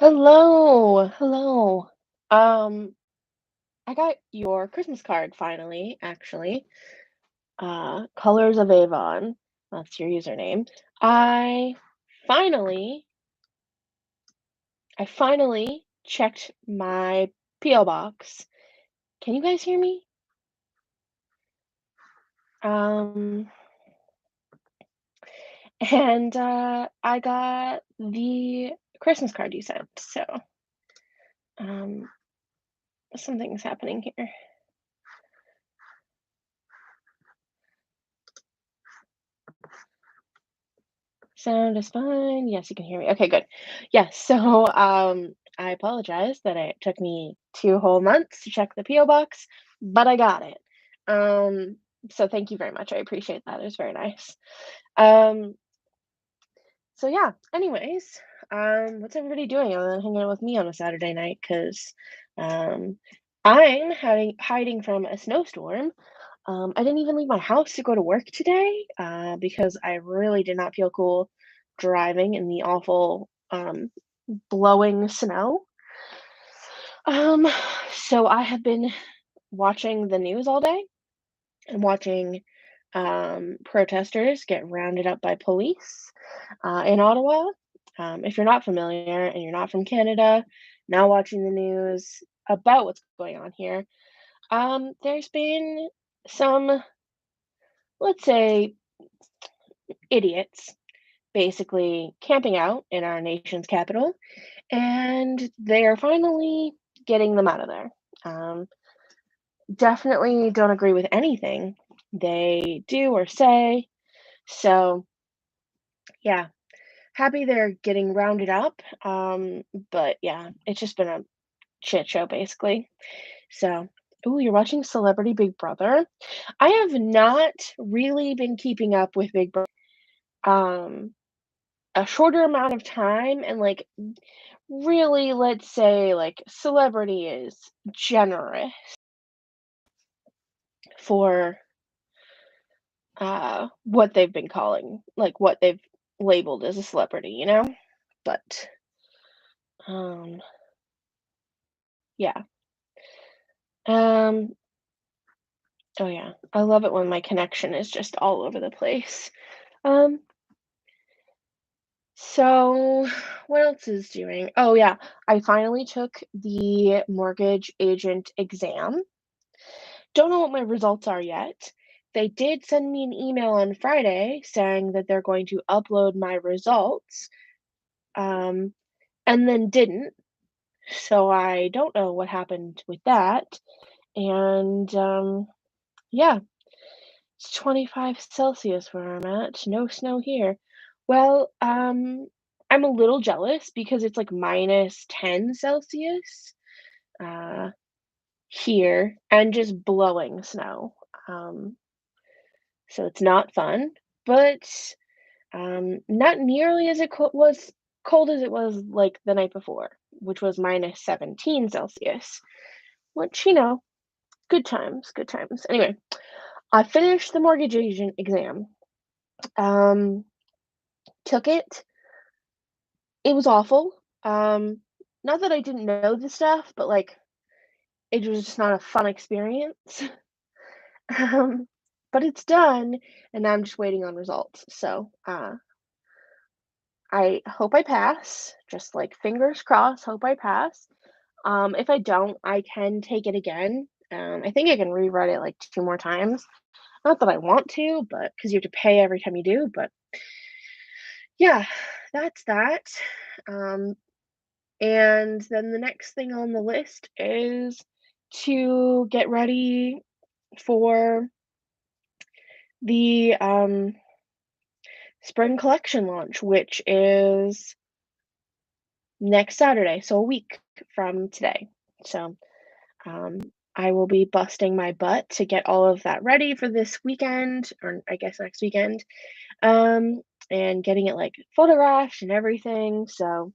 Hello, hello. Um, I got your Christmas card finally, actually. Colors of Avon. That's your username. I finally, I finally checked my PO box. Can you guys hear me? Um, and I got the Christmas card you sent. So, um, something's happening here. Sound is fine. Yes, you can hear me. Okay, good. Yes, so I apologize that it took me 2 whole months to check the PO box, but I got it. Um, so thank you very much. I appreciate that. It was very nice. Um, so yeah, anyways, what's everybody doing other than hanging out with me on a Saturday night? Because um I'm hiding from a snowstorm. I didn't even leave my house to go to work today, because I really did not feel cool driving in the awful, blowing snow. Um, so I have been watching the news all day and watching protesters get rounded up by police in Ottawa. If you're not familiar and you're not from Canada, now watching the news about what's going on here, there's been some, let's say, idiots basically camping out in our nation's capital, and they are finally getting them out of there. Um, Definitely don't agree with anything they do or say. So, yeah, happy they're getting rounded up. But yeah, it's just been a shit show basically. So, ooh, you're watching Celebrity Big Brother. I have not really been keeping up with Big Brother. Um, a shorter amount of time and like really, let's say, like, celebrity is generous for, what they've been calling like, what they've labeled as a celebrity, you know? But, um, yeah. Um, oh, yeah. I love it when my connection is just all over the place. Um, so what else is doing? Oh, yeah. I finally took the mortgage agent exam. Don't know what my results are yet. They did send me an email on Friday saying that they're going to upload my results, um, and then didn't. So I don't know what happened with that. And yeah, it's 25 Celsius where I'm at. No snow here. Well, I'm a little jealous because it's like minus 10 Celsius uh, here and just blowing snow. Um, so it's not fun, but not nearly as it was cold as it was like the night before, which was minus 17 Celsius, which, good times, good times. Anyway, I finished the mortgage agent exam. Um, Took it. It was awful. Um, Not that I didn't know the stuff, but like it was just not a fun experience. um, but it's done, and now I'm just waiting on results. So, I hope I pass, just like fingers crossed, hope I pass. If I don't, I can take it again. I think I can rewrite it like 2 more times. Not that I want to, but because you have to pay every time you do, but yeah, that's that. Um, and then the next thing on the list is to get ready for the spring collection launch, which is next Saturday, so a week from today. So, I will be busting my butt to get all of that ready for this weekend, or I guess next weekend, um, and getting it like photographed and everything. So,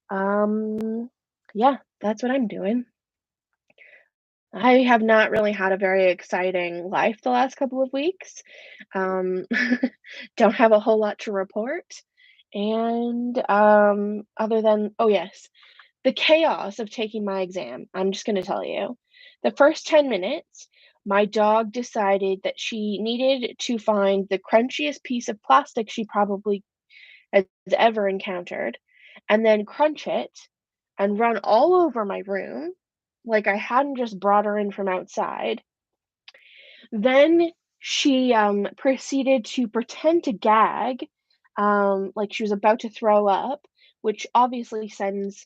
um, yeah, that's what I'm doing. I have not really had a very exciting life the last couple of weeks. Um, don't have a whole lot to report. And, other than oh, yes, the chaos of taking my exam, I'm just gonna tell you. The first 10 minutes, my dog decided that she needed to find the crunchiest piece of plastic she probably has ever encountered, and then crunch it and run all over my room, like I hadn't just brought her in from outside. Then she, proceeded to pretend to gag, like she was about to throw up, which obviously sends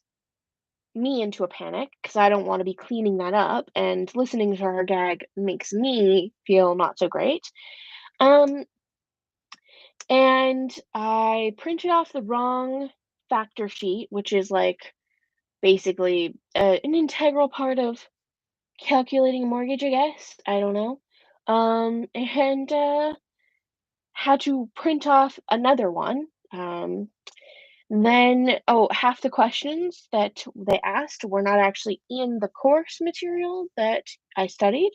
me into a panic because I don't wanna be cleaning that up, and listening to her gag makes me feel not so great. Um, and I printed off the wrong factor sheet, which is, like, basically, an integral part of calculating a mortgage, I guess, I don't know. And, had to print off another one, then oh, half the questions that they asked were not actually in the course material that I studied,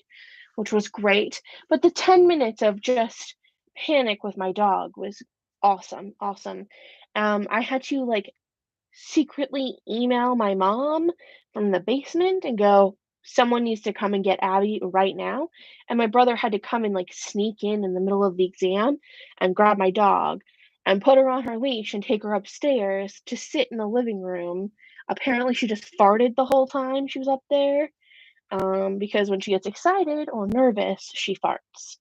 which was great, but the 10 minutes of just panic with my dog was awesome, awesome. I had to, like, secretly email my mom from the basement and go, "Someone needs to come and get Abby right now." And my brother had to come and like sneak in the middle of the exam and grab my dog and put her on her leash and take her upstairs to sit in the living room. Apparently, she just farted the whole time she was up there, because when she gets excited or nervous, she farts.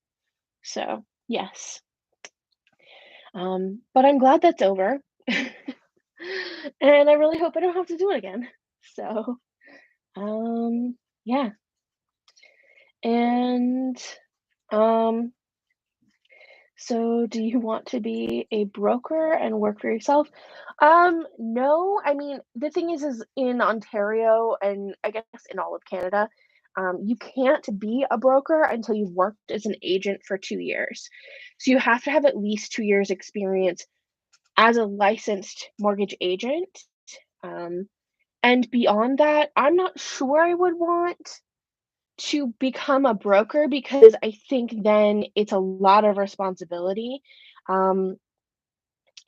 So, yes. But I'm glad that's over. And I really hope I don't have to do it again. So, yeah. And, um, so do you want to be a broker and work for yourself? No. I mean, the thing is in Ontario and I guess in all of Canada, you can't be a broker until you've worked as an agent for 2 years. So you have to have at least 2 years experience as a licensed mortgage agent. Um, and beyond that, I'm not sure I would want to become a broker because I think then it's a lot of responsibility. Um,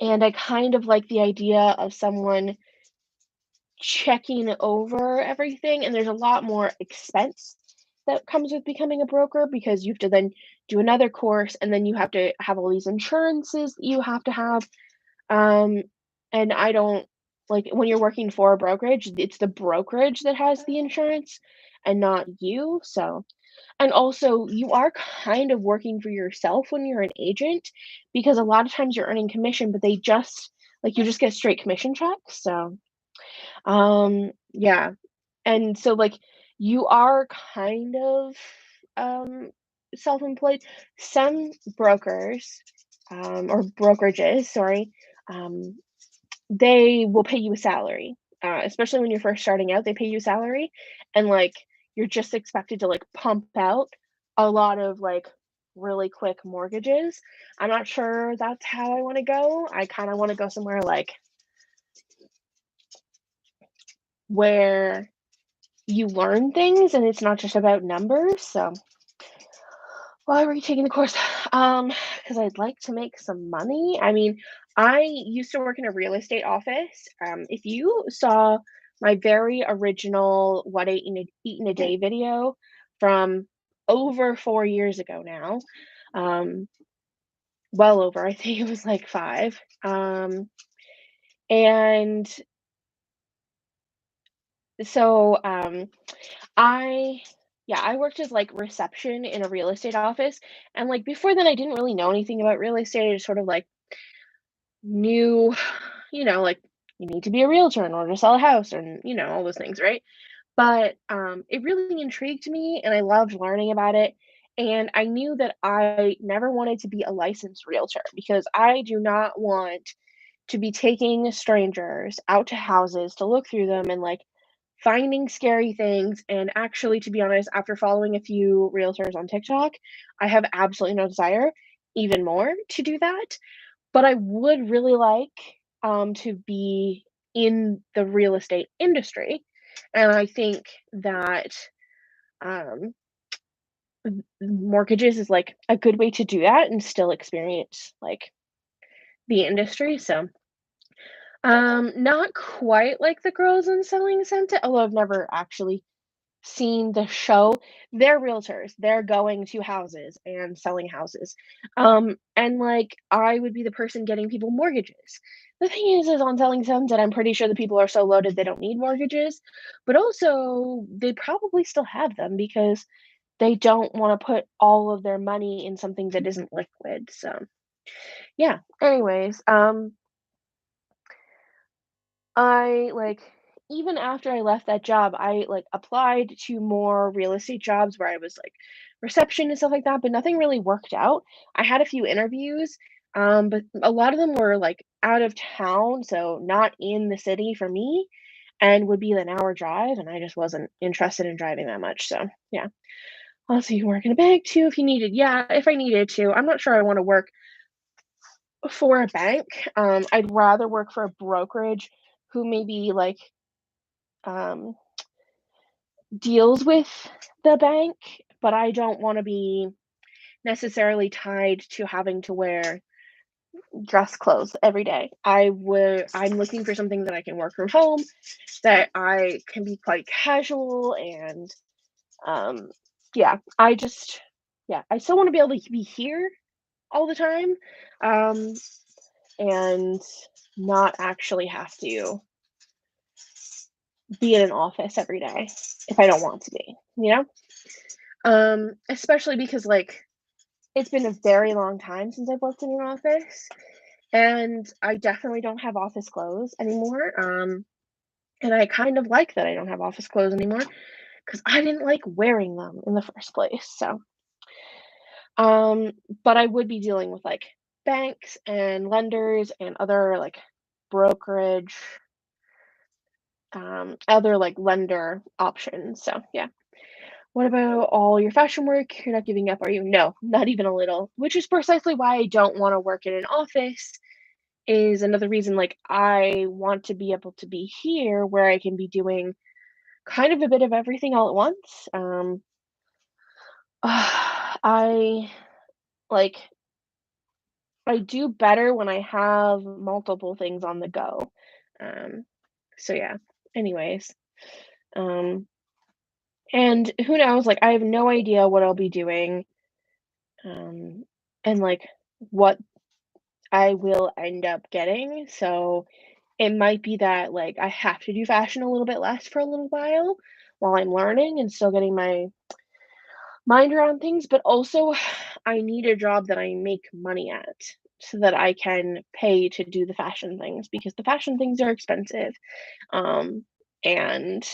and I kind of like the idea of someone checking over everything, and there's a lot more expense that comes with becoming a broker because you have to then do another course and then you have to have all these insurances that you have to have. Um, and I don't like when you're working for a brokerage, it's the brokerage that has the insurance and not you. So, and also you are kind of working for yourself when you're an agent because a lot of times you're earning commission, but they just like you just get straight commission checks. So, yeah. And so like you are kind of um self-employed. Some brokers or brokerages, sorry, um they will pay you a salary, especially when you're first starting out, they pay you a salary, and, like, you're just expected to, like, pump out a lot of, like, really quick mortgages. I'm not sure that's how I wanna go. I kinda wanna go somewhere, like, where you learn things and it's not just about numbers, so why are we taking the course? Because I'd like to make some money. I mean, I used to work in a real estate office. If you saw my very original "What I Eat in a Day" video from over 4 years ago now, um, well over, I think it was like 5, and so, I yeah, I worked as, like, reception in a real estate office, and, like, before then, I didn't really know anything about real estate. I just sort of, like, knew, like, you need to be a realtor in order to sell a house and, all those things, right? But, it really intrigued me, and I loved learning about it, and I knew that I never wanted to be a licensed realtor because I do not want to be taking strangers out to houses to look through them and, like, finding scary things, and actually, to be honest, after following a few realtors on TikTok, I have absolutely no desire even more to do that, but I would really like, to be in the real estate industry, and I think that, um, mortgages is, like, a good way to do that and still experience, like, the industry, so, Not quite like the girls in Selling Sunset, although I've never actually seen the show. They're realtors. They're going to houses and selling houses. And like I would be the person getting people mortgages. The thing is on Selling Sunset, I'm pretty sure the people are so loaded they don't need mortgages, but also they probably still have them because they don't want to put all of their money in something that isn't liquid. So yeah. Anyways, I like even after I left that job, I like applied to more real estate jobs where I was like reception and stuff like that, but nothing really worked out. I had a few interviews, but a lot of them were like out of town, so not in the city for me, and would be an hour drive, and I just wasn't interested in driving that much. So yeah. Also, you can work in a bank too if you needed. Yeah, if I needed to. I'm not sure I want to work for a bank. I'd rather work for a brokerage who maybe like um, deals with the bank, but I don't want to be necessarily tied to having to wear dress clothes every day. I'm looking for something that I can work from home, that I can be quite casual and um yeah, I still want to be able to be here all the time. Um and not actually have to be in an office every day if I don't want to be, you know? Especially because like it's been a very long time since I've worked in an office, and I definitely don't have office clothes anymore. And I kind of like that I don't have office clothes anymore because I didn't like wearing them in the first place. So, um, but I would be dealing with like banks and lenders and other like brokerage, other like lender options. So, yeah. What about all your fashion work? You're not giving up, are you? No, not even a little, which is precisely why I don't want to work in an office. Is another reason like I want to be able to be here where I can be doing kind of a bit of everything all at once. I like I do better when I have multiple things on the go. Um, so yeah. Anyways, um, and who knows? Like I have no idea what I'll be doing, um, and like what I will end up getting. So it might be that like I have to do fashion a little bit less for a little while I'm learning and still getting my mind around things, but also I need a job that I make money at so that I can pay to do the fashion things because the fashion things are expensive. Um, and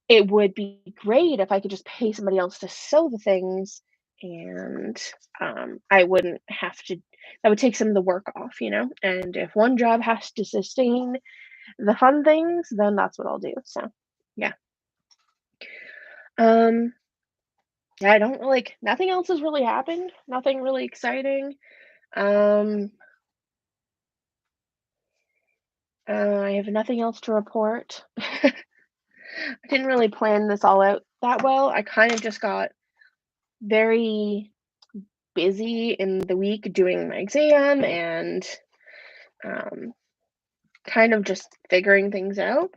it would be great if I could just pay somebody else to sew the things and I wouldn't have to, that would take some of the work off, you know? And if one job has to sustain the fun things, then that's what I'll do. So, yeah. Um, yeah, I don't like nothing else has really happened. Nothing really exciting. Um, I have nothing else to report. I didn't really plan this all out that well. I kind of just got very busy in the week doing my exam and um, kind of just figuring things out.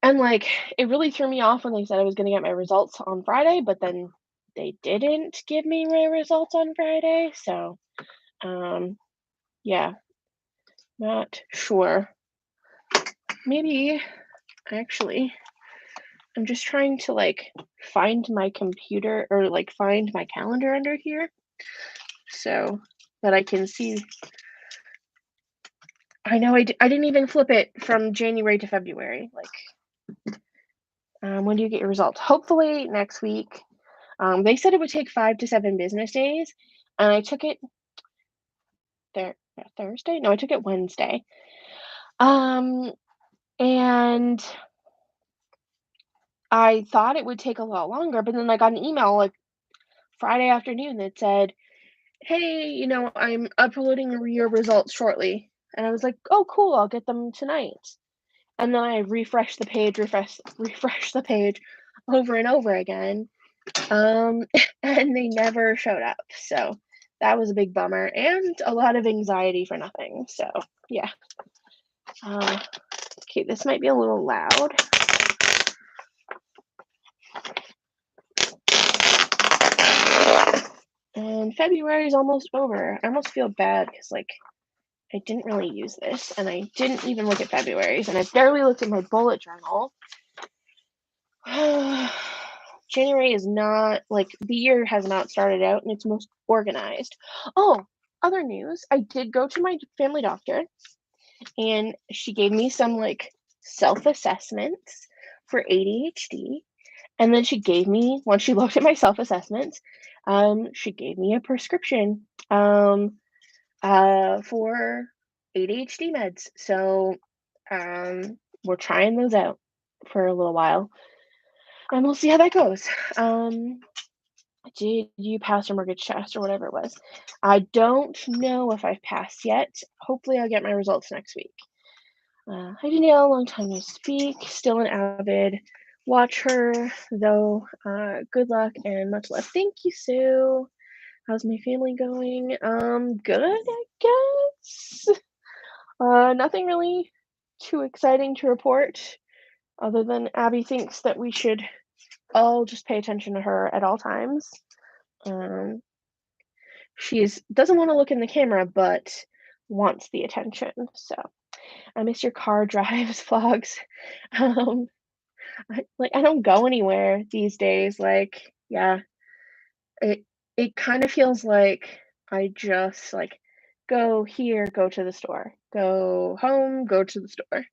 And like it really threw me off when they said I was going to get my results on Friday, but then they didn't give me my results on Friday. So, um, yeah, not sure. Maybe actually, I'm just trying to like find my computer or like find my calendar under here so that I can see. I know I didn't even flip it from January to February. Like, when do you get your results? Hopefully next week. They said it would take 5 to 7 business days, and I took it Thursday. No, I took it Wednesday. Um, and I thought it would take a lot longer, but then I got an email like Friday afternoon that said, "Hey, I'm uploading your results shortly." And I was like, "Oh, cool, I'll get them tonight." And then I refresh the page over and over again. And they never showed up. So that was a big bummer and a lot of anxiety for nothing. So, yeah. Okay, this might be a little loud. And February is almost over. I almost feel bad because, like, I didn't really use this, and I didn't even look at February's, and I barely looked at my bullet journal. January is not, like, the year has not started out in its most organized. Oh, other news, I did go to my family doctor, and she gave me some, like, self-assessments for ADHD, and then she gave me once she looked at my self-assessments, she gave me a prescription, for ADHD meds. So, we're trying those out for a little while, and we'll see how that goes. Did you pass your mortgage test or whatever it was? I don't know if I've passed yet. Hopefully, I'll get my results next week. Hi, Danielle. Long time no speak. Still an avid watcher, though. Good luck and much love. Thank you, Sue. How's my family going? Good, I guess. Nothing really too exciting to report, other than Abby thinks that we should all just pay attention to her at all times. Um, she's doesn't want to look in the camera, but wants the attention. So I miss your car drives vlogs. Um, I don't go anywhere these days. Like, yeah, it it kind of feels like I just like go here, go to the store, go home, go to the store.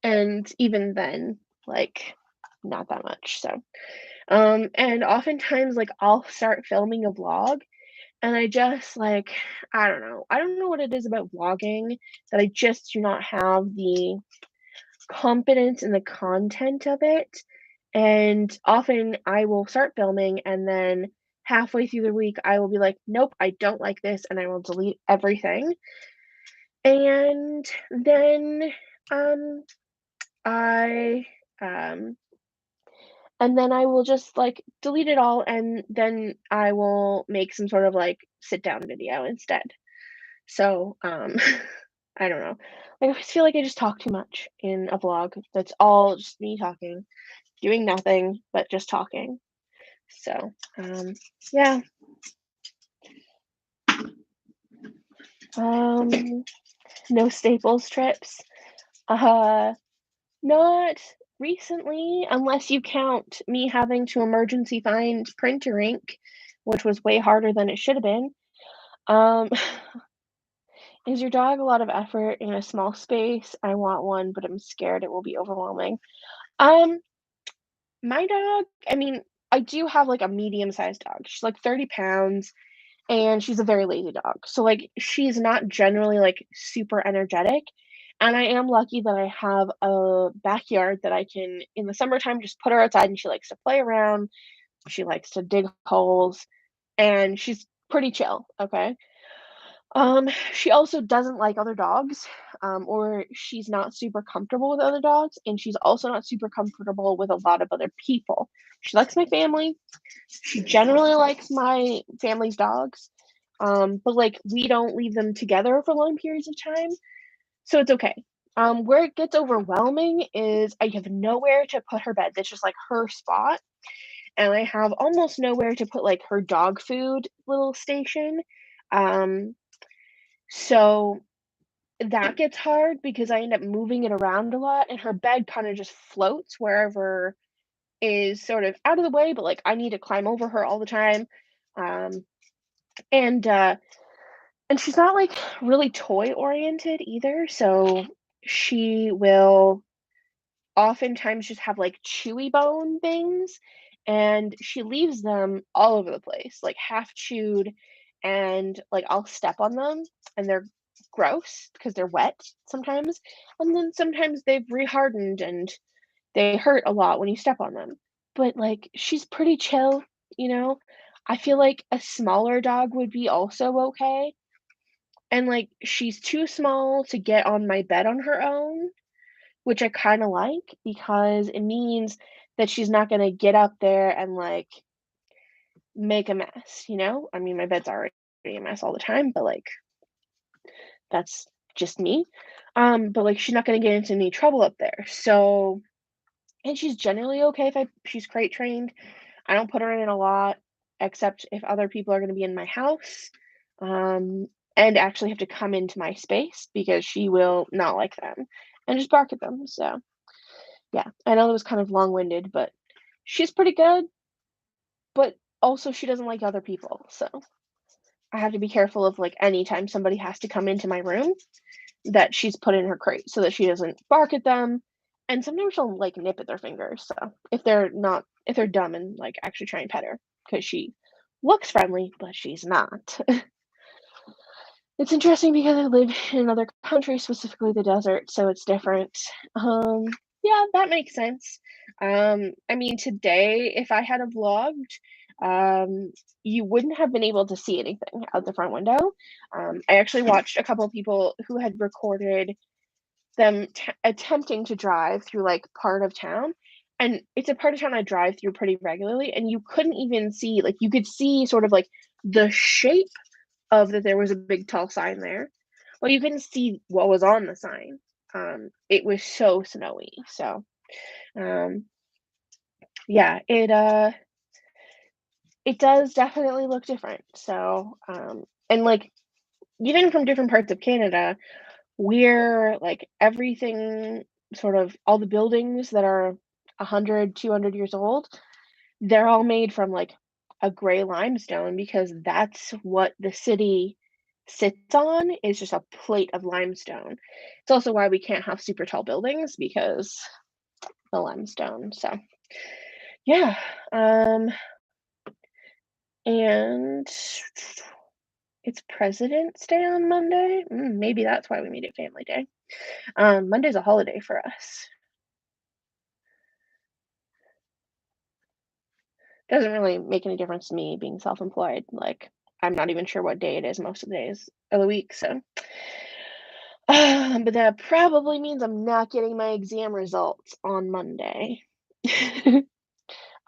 And even then, like, not that much. So, and oftentimes, like, I'll start filming a vlog, and I just like, I don't know what it is about vlogging that I just do not have the confidence in the content of it. And often I will start filming, and then halfway through the week, I will be like, nope, I don't like this, and I will delete everything. And then, um, I, um, and then I will just like delete it all, and then I will make some sort of like sit down video instead. So, I don't know. I always feel like I just talk too much in a vlog that's all just me talking, doing nothing but just talking. So, yeah. Um, no Staples trips. Uh, Not recently, unless you count me having to emergency find printer ink, which was way harder than it should have been. Um, is your dog a lot of effort in a small space? I want one, but I'm scared it will be overwhelming. Um, my dog, I mean, I do have like a medium-sized dog. She's like 30 pounds and she's a very lazy dog. So like she's not generally like super energetic. And I am lucky that I have a backyard that I can in the summertime just put her outside and she likes to play around. She likes to dig holes and she's pretty chill, okay? She also doesn't like other dogs, or she's not super comfortable with other dogs, and she's also not super comfortable with a lot of other people. She likes my family. She generally likes my family's dogs, but like we don't leave them together for long periods of time, so it's okay. Where it gets overwhelming is I have nowhere to put her bed. That's just like her spot, and I have almost nowhere to put like her dog food little station. Um, so that gets hard because I end up moving it around a lot, and her bed kinda just floats wherever is sort of out of the way, but, like, I need to climb over her all the time, um, and, uh, and she's not, like, really toy oriented either, so she will oftentimes just have, like, chewy bone things, and she leaves them all over the place, like, half chewed, and, like, I'll step on them, and they're gross because they're wet sometimes, and then sometimes they've rehardened and they hurt a lot when you step on them. But, like, she's pretty chill, you know? I feel like a smaller dog would be also okay, and, like, she's too small to get on my bed on her own, which I kinda like because it means that she's not gonna get up there and, like, make a mess, you know? I mean, my bed's already a mess all the time, but, like, that's just me. But, like, she's not gonna get into any trouble up there, so and she's generally okay if she's crate trained. I don't put her in a lot, except if other people are gonna be in my house, um, and actually have to come into my space because she will not like them and just bark at them, so, yeah. I know that was kind of long-winded, but she's pretty good, but also she doesn't like other people, so I have to be careful of, like, anytime somebody has to come into my room, that she's put in her crate so that she doesn't bark at them, and sometimes she'll, like, nip at their fingers, so if they're dumb and, like, actually try and pet her, because she looks friendly, but she's not. It's interesting because I live in another country, specifically the desert, so it's different. Um, yeah, that makes sense. I mean, today, if I had a vlogged, you wouldn't have been able to see anything out the front window. I actually watched a couple of people who had recorded them attempting to drive through like part of town. And it's a part of town I drive through pretty regularly, and you couldn't even see, like, you could see sort of like the shape of that there was a big tall sign there. Well, you couldn't see what was on the sign. It was so snowy. So, um, yeah, it does definitely look different. So, and like even from different parts of Canada, we're like everything sort of all the buildings that are 100, 200 years old, they're all made from like a gray limestone because that's what the city sits on is just a plate of limestone. It's also why we can't have super tall buildings because the limestone. So yeah. And it's President's Day on Monday. Maybe that's why we made it Family Day. Monday's a holiday for us. Doesn't really make any difference to me being self-employed. Like, I'm not even sure what day it is most of the days of the week. So, but that probably means I'm not getting my exam results on Monday.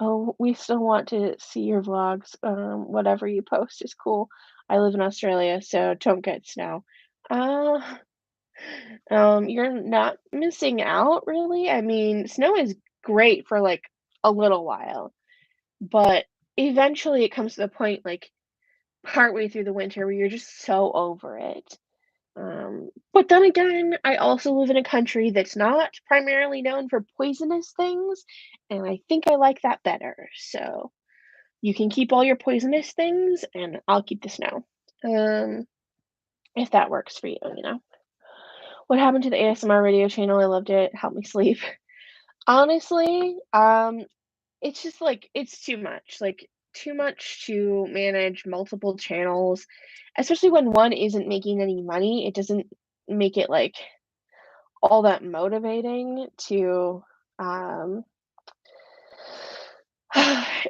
Oh, we still want to see your vlogs. Whatever you post is cool. I live in Australia, so don't get snow. Uh, you're not missing out, really. I mean, snow is great for like a little while, but eventually it comes to the point like partway through the winter where you're just so over it. But then again, I also live in a country that's not primarily known for poisonous things, and I think I like that better. So you can keep all your poisonous things, and I'll keep the snow. Um, if that works for you, you know. What happened to the ASMR radio channel? I loved it. Helped me sleep. Honestly, it's just like it's too much. Like too much to manage multiple channels, especially when one isn't making any money. It doesn't make it like all that motivating to um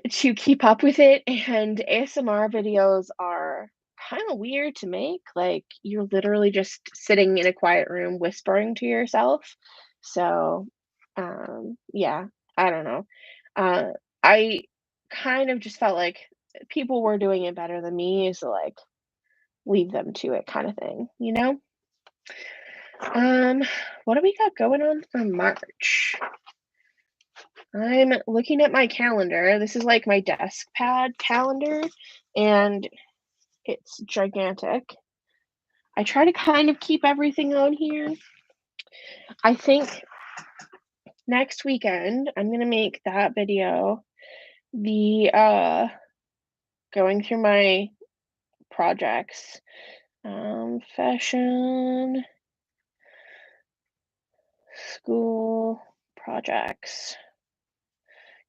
to keep up with it, and ASMR videos are kind of weird to make. Like you're literally just sitting in a quiet room whispering to yourself. So, yeah, I don't know. Uh, I kind of just felt like people were doing it better than me, so like leave them to it kind of thing, you know? Um, what do we got going on for March? I'm looking at my calendar. This is like my desk pad calendar, and it's gigantic. I try to kind of keep everything on here. I think next weekend I'm gonna make that video the going through my projects. Fashion, school projects.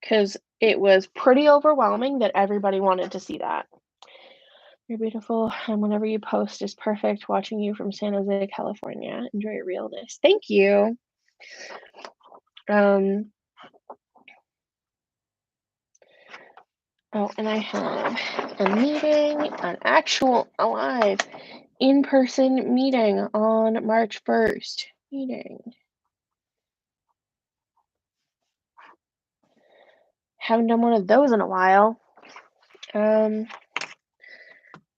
Because it was pretty overwhelming that everybody wanted to see that. You're beautiful, and whenever you post is perfect. Watching you from San Jose, California. Enjoy your realness. Thank you. Um, oh, and I have a meeting, an actual, alive, in-person meeting on March 1st. Meeting. Haven't done one of those in a while. Um,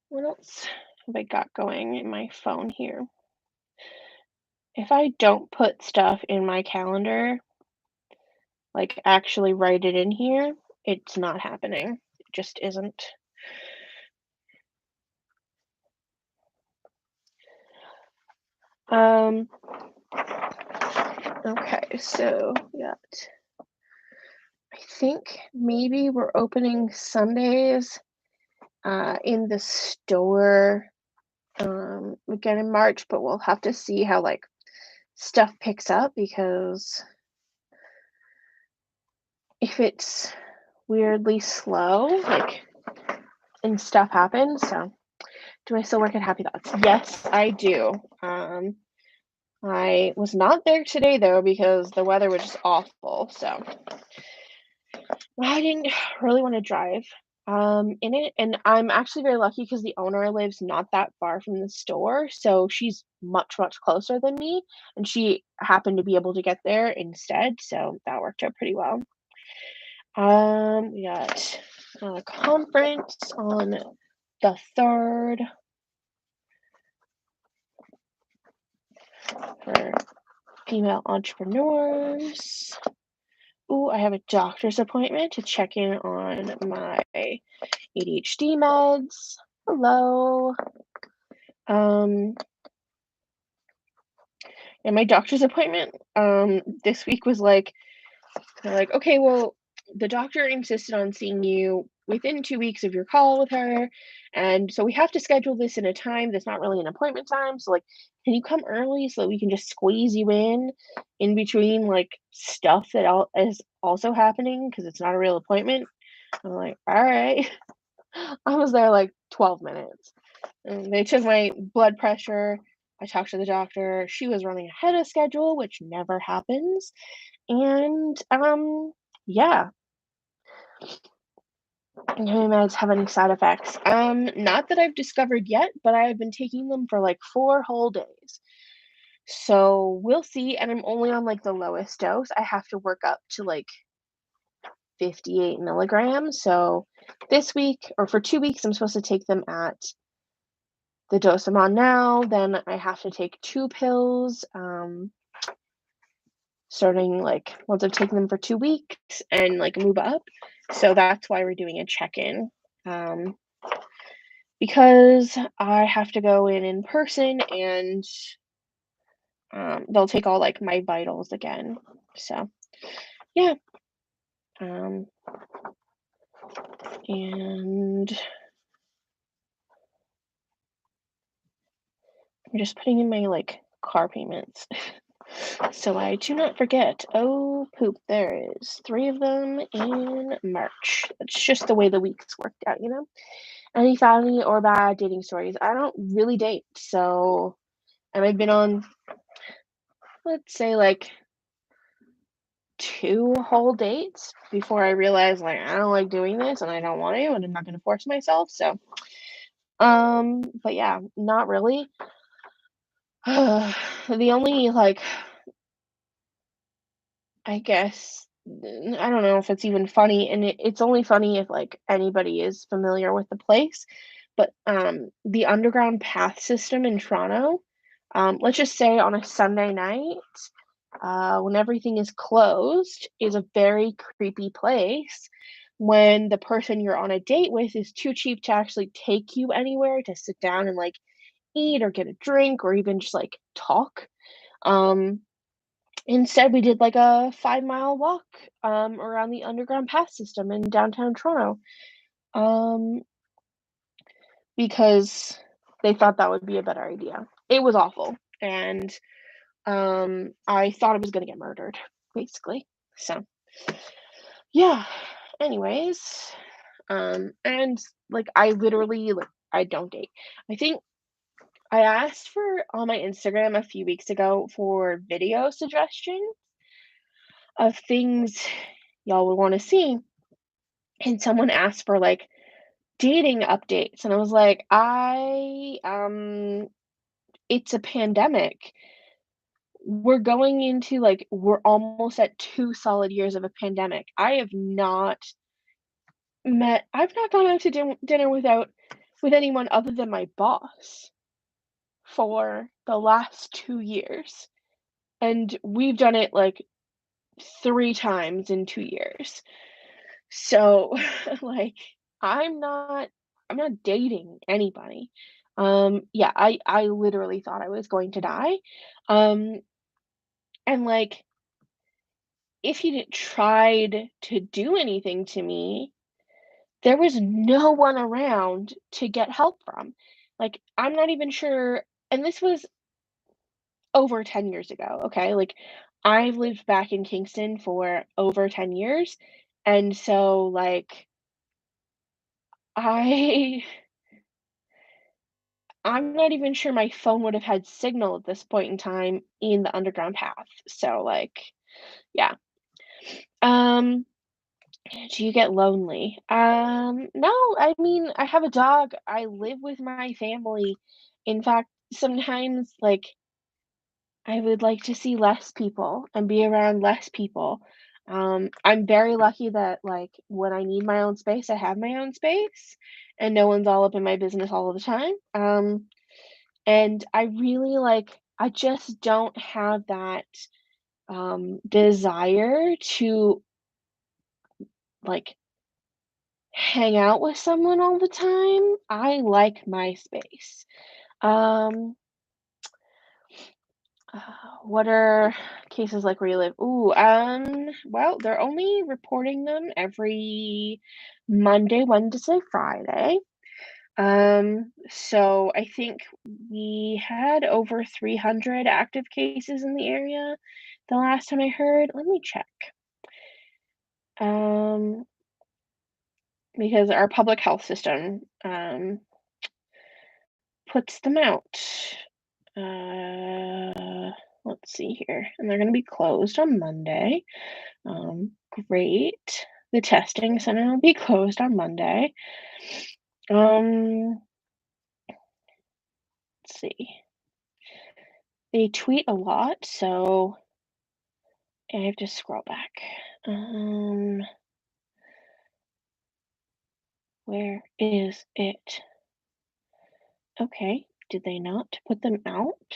what else have I got going in my phone here? if I don't put stuff in my calendar, like actually write it in here, it's not happening. It just isn't. Um, okay, so we got, I think maybe we're opening Sundays in the store again in March, but we'll have to see how like stuff picks up because if it's weirdly slow, like and stuff happens. So, do I still work at Happy Thoughts? Yes, I do. I was not there today though because the weather was just awful. So I didn't really want to drive in it, and I'm actually very lucky because the owner lives not that far from the store, so she's much closer than me, and she happened to be able to get there instead, so that worked out pretty well. We got a conference on the 3rd for female entrepreneurs. Ooh, I have a doctor's appointment to check in on my ADHD meds. Hello. Um, and my doctor's appointment this week was like they're like, okay, well, the doctor insisted on seeing you within 2 weeks of your call with her. And so we have to schedule this in a time that's not really an appointment time. So, like, can you come early so that we can just squeeze you in between like stuff that is also happening because it's not a real appointment? I'm like, all right. I was there like 12 minutes. And they took my blood pressure. I talked to the doctor. She was running ahead of schedule, which never happens. And yeah, no meds have any side effects. Not that I've discovered yet, but I have been taking them for like 4 whole days. So we'll see. And I'm only on like the lowest dose. I have to work up to like 58 milligrams. So this week or for 2 weeks, I'm supposed to take them at the dose I'm on now. Then I have to take 2 pills. Starting like once I've taken them for 2 weeks and like move up. So that's why we're doing a check-in. Um, because I have to go in person and they'll take all like my vitals again. So yeah. Um, and I'm just putting in my like car payments. So I do not forget. Oh poop, there is 3 of them in March. It's just the way the weeks worked out, you know? Any funny or bad dating stories? I don't really date, so and I've been on, let's say, like 2 whole dates before I realized like I don't like doing this and I don't want to and I'm not gonna force myself. So but yeah, not really. The only like I guess I don't know if it's even funny and it's only funny if like anybody is familiar with the place. But the underground path system in Toronto, let's just say on a Sunday night, when everything is closed, is a very creepy place when the person you're on a date with is too cheap to actually take you anywhere to sit down and like eat or get a drink or even just like talk. Um, Instead, we did like a 5 mile walk around the underground path system in downtown Toronto um, because they thought that would be a better idea. It was awful. And I thought I was gonna get murdered, basically. So yeah. Anyways, and like I literally like I don't date. I think I asked for on my Instagram a few weeks ago for video suggestions of things y'all would want to see, and someone asked for like dating updates, and I was like, it's a pandemic. We're almost at 2 solid years of a pandemic. I've not gone out to dinner with anyone other than my boss for the last 2 years. and we've done it, like, 3 times in 2 years. So, like, I'm not I'm not dating anybody. Yeah, I literally thought I was going to die. Um, and, like, if he tried to do anything to me, there was no one around to get help from. Like, I'm not even sure, and this was over 10 years ago, okay? Like, I've lived back in Kingston for over 10 years, and so, like, I I'm not even sure my phone would have had signal at this point in time in the underground path. So, like, yeah. Um, do you get lonely? No, I mean, I have a dog. I live with my family. In fact, sometimes, like, I would like to see less people and be around less people. I'm very lucky that, like, when I need my own space, I have my own space and no one's all up in my business all of the time. And I really, like, I just don't have that, desire to, like, hang out with someone all the time. I like my space. Um, uh, what are cases like where you live? Ooh, well, they're only reporting them every Monday, Wednesday, Friday. So I think we had over 300 active cases in the area the last time I heard. Let me check. Um, because our public health system puts them out. Let's see here. And they're going to be closed on Monday. Great. The testing center will be closed on Monday. Let's see. They tweet a lot, so I have to scroll back. Um, where is it? Okay. Did they not put them out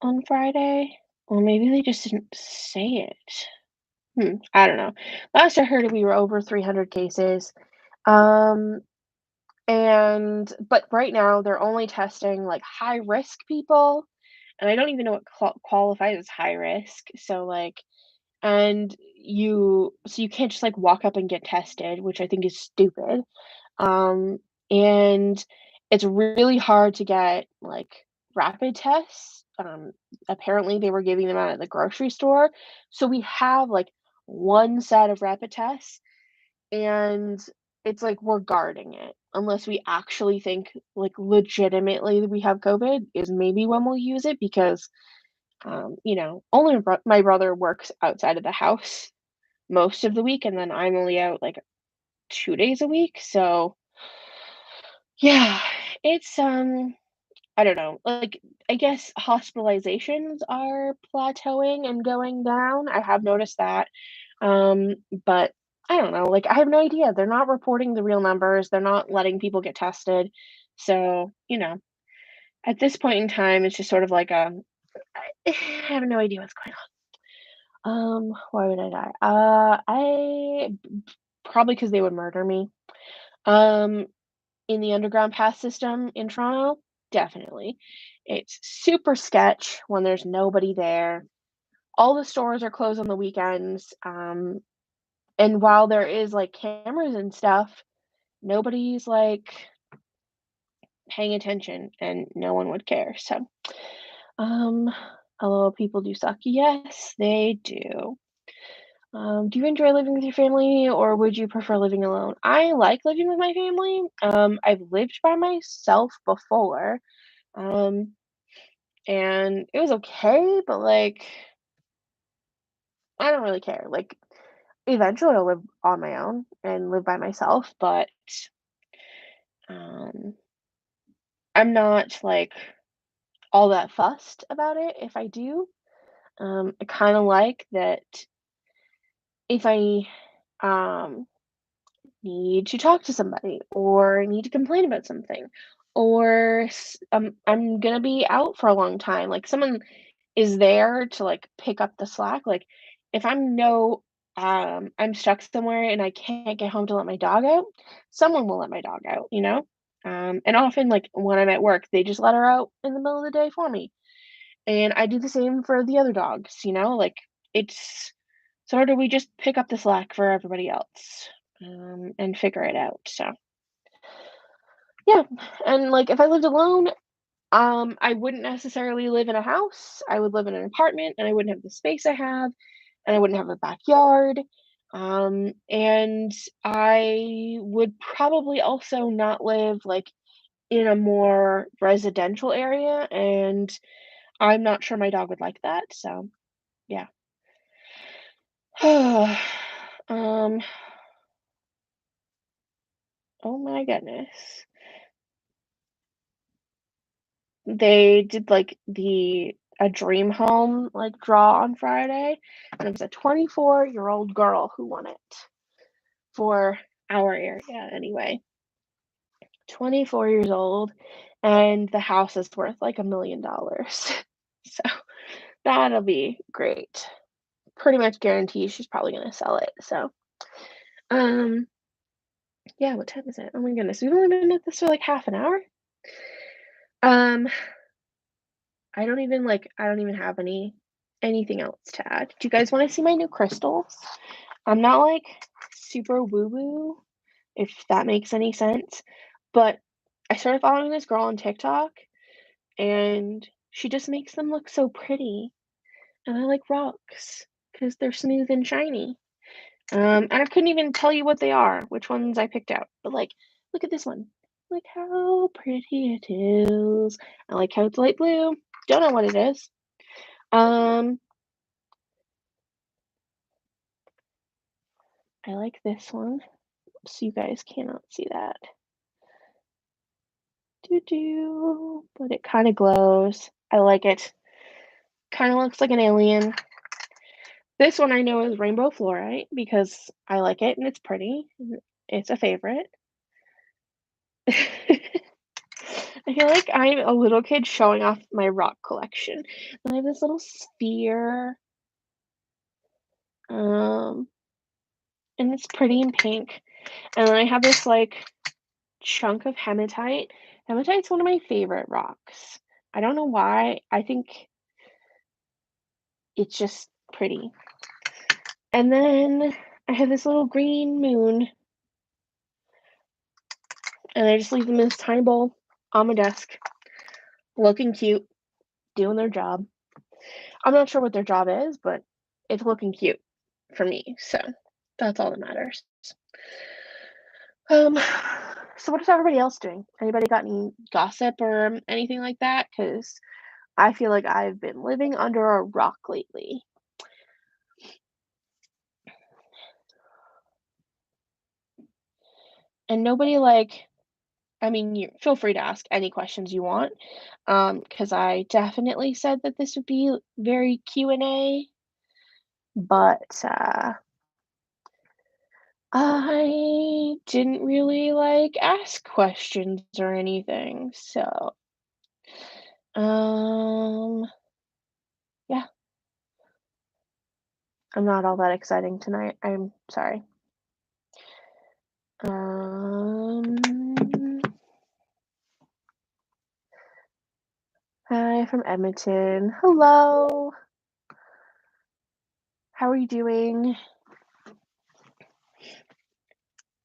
on Friday? Or maybe they just didn't say it. I don't know. Last I heard, we were over 300 cases. Um, and but right now they're only testing like high risk people, and I don't even know what qualifies as high risk. So like, and you can't just like walk up and get tested, which I think is stupid. Um, and it's really hard to get, like, rapid tests. Apparently, they were giving them out at the grocery store. So we have, like, 1 set of rapid tests, and it's like we're guarding it unless we actually think, like, legitimately we have COVID is maybe when we'll use it because, only my brother works outside of the house most of the week, and then I'm only out, like, 2 days a week, so yeah, it's, I don't know, like, I guess hospitalizations are plateauing and going down, I have noticed that, but I don't know, like, I have no idea, they're not reporting the real numbers, they're not letting people get tested, so, at this point in time, it's just sort of like, I have no idea what's going on. Why would I die? I probably because they would murder me. Um, in the underground pass system in Toronto, definitely. It's super sketch when there's nobody there. All the stores are closed on the weekends. And while there is like cameras and stuff, nobody's like paying attention and no one would care. So, um, although people do suck, yes, they do. Do you enjoy living with your family or would you prefer living alone? I like living with my family. I've lived by myself before. Um, and it was okay, but like I don't really care. Like eventually I'll live on my own and live by myself, but um I'm not like all that fussed about it if I do. I kind of like that if I um need to talk to somebody or need to complain about something. or I'm gonna be out for a long time. Like someone is there to like pick up the slack. Like if I'm stuck somewhere and I can't get home to let my dog out, someone will let my dog out, you know? And often like when I'm at work, they just let her out in the middle of the day for me. And I do the same for the other dogs, you know? Like it's sort of we just pick up the slack for everybody else and figure it out. So yeah. And like if I lived alone, I wouldn't necessarily live in a house. I would live in an apartment and I wouldn't have the space I have and I wouldn't have a backyard. And I would probably also not live like in a more residential area. And I'm not sure my dog would like that. So, yeah. um, oh my goodness. They did like a dream home like draw on Friday, and it was a 24-year-old girl who won it for our area anyway. 24 years old, and the house is worth like $1 million. So that'll be great. Pretty much guarantee she's probably gonna sell it. So um yeah, what time is it? Oh my goodness, we've only been at this for like half an hour. Um I don't even have anything else to add. Do you guys want to see my new crystals? I'm not like super woo woo, if that makes any sense, but I started following this girl on TikTok and she just makes them look so pretty. And I like rocks because they're smooth and shiny. And I couldn't even tell you what they are, which ones I picked out. But like, look at this one. Look how pretty it is. I like how it's light blue. Don't know what it is. Um, I like this one. So you guys cannot see that. Doo doo, but it kind of glows. I like it. Kind of looks like an alien. This one I know is rainbow fluorite because I like it and it's pretty. It's a favorite. I feel like I'm a little kid showing off my rock collection. I have this little sphere, um, and it's pretty in pink. And then I have this like chunk of hematite. Hematite's one of my favorite rocks. I don't know why. I think it's just pretty. And then I have this little green moon, and I just leave them in this tiny bowl on my desk, looking cute, doing their job. I'm not sure what their job is, but it's looking cute for me, so that's all that matters. Um, so what is everybody else doing? Anybody got any gossip or anything like that? Because I feel like I've been living under a rock lately. And nobody like I mean, you feel free to ask any questions you want, because I definitely said that this would be very Q&A, but, I didn't really, like, ask questions or anything, so, um, yeah, I'm not all that exciting tonight, I'm sorry. Um, Hi from Edmonton. Hello. How are you doing?